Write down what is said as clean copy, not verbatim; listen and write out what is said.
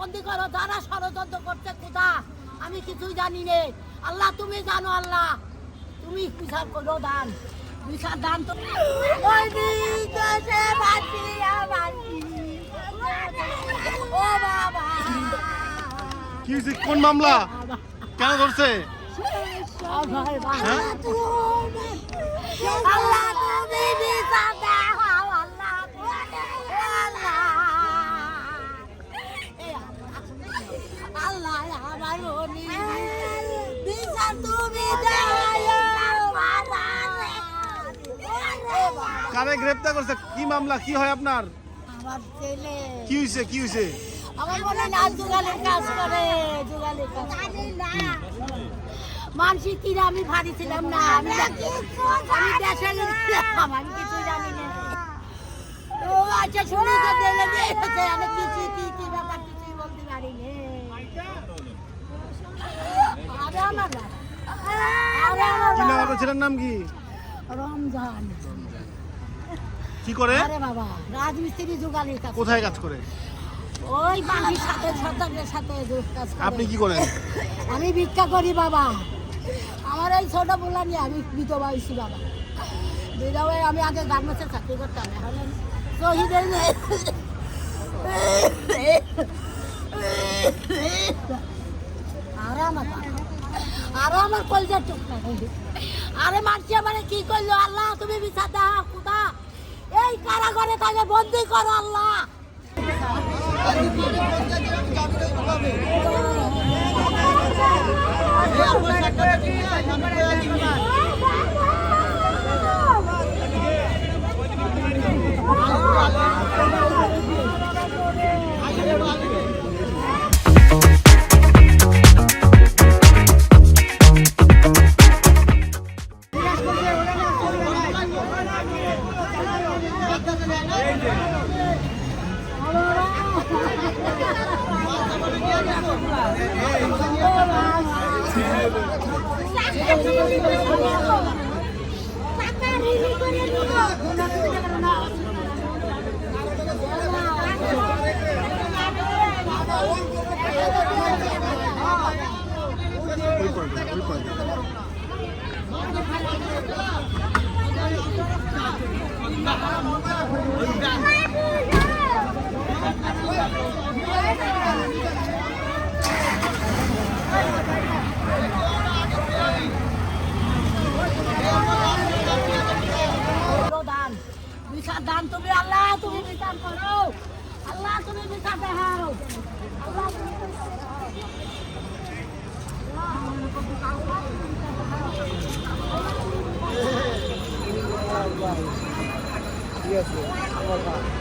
বন্দি করো, যারা ষড়যন্ত্র করছে খোদা আমি কিছুই জানি নে। আল্লাহ তুমি জানো, আল্লাহ তুমি বিচার করো, দান বিচার দান তো। ও বাবা, কি হয়েছে? কোন মামলা? কেন ধরছে? হ্যাঁ? আল্লাহ তুমি বিচার দাও, আল্লাহ আল্লাহ আমার মনি বিচার তুমি কারে গ্রেফতার করছে? কি মামলা? কি হয় আপনার? আমার ছেলে, কি হয়েছে? কি হয়েছে? আমার মনে না যুগালের কাজ করে, যুগালের কাজ মানসিক কিনা আমি ভারী ছিলাম না, আমি দেশে গেছিলাম, আমি কিছুই জানি না। ও আচ্ছা শুনে তো দেখে দিয়েছে, আমি কিছু কি ব্যাপার কিছুই বলতে পারি না। আরে আমার কি নাম আপনার ছেলের নাম কি? রমজান। কি করে? আরে বাবা রাজমিস্ত্রি যুগালির কাজ। কোথায় কাজ করে? ওই বাড়ির সাথে সন্তানের সাথে কাজ করে। আপনি কি করেন? আমি ভিক্ষা করি বাবা। আমার এই ছোট বলা নিয়ে আমি বিধবা হয়েছি বাবা। বিধবা হয়ে আমি আগে গার্মেন্টসে চাকরি করতাম, এখন শহীদের আরো আমার কলজার টুকরা। আরে মানছি মানে কি করলো? আল্লাহ তুমি বিচার দাও খোদা, এই কারাগারে তাকে বন্দি করো আল্লাহ। বিচার দান তুমি আল্লাহ, তুমি বিচার করো আল্লাহ, তুমি বিচার দেখাও আল্লাহ, তুমি ঠিক আছে।